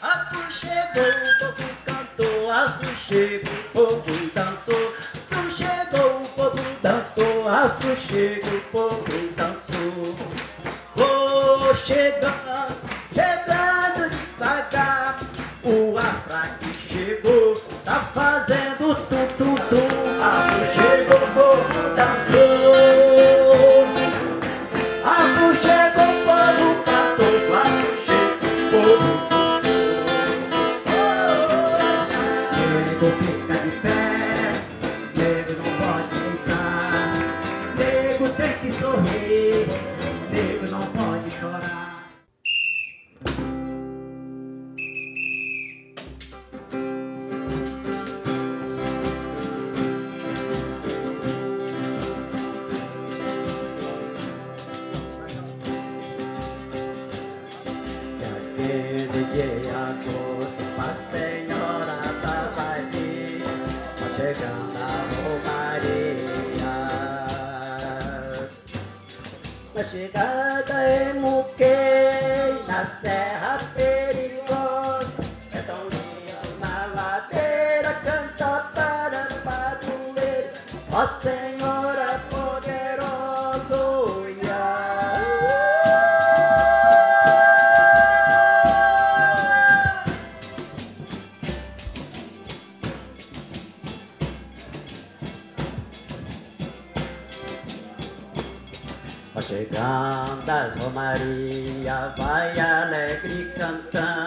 Arco chegou, o povo cantou, arco chegou, o povo dançou. Tu chegou, o povo dançou, arco chegou, o povo dançou. Vou chegando, chegando devagar. O Afraque chegou, tá fazendo tum-tum-tum. Arco chegou, o povo dançou. Arco chegou, o povo cantou, arco chegou, o povo dançou. Nego fica de pé, nego não pode deitar, nego tem que sorrir, nego não pode chorar. Aquele dia agosto, a senhora vai vir, tá chegando a Romaria. Na chegada em Muquei, na Serra Perigosa, é tão lindo na ladeira, canta para padroeiro, ó Senhora poderosa, olha. Chegando as Romaria, vai alegre cantando.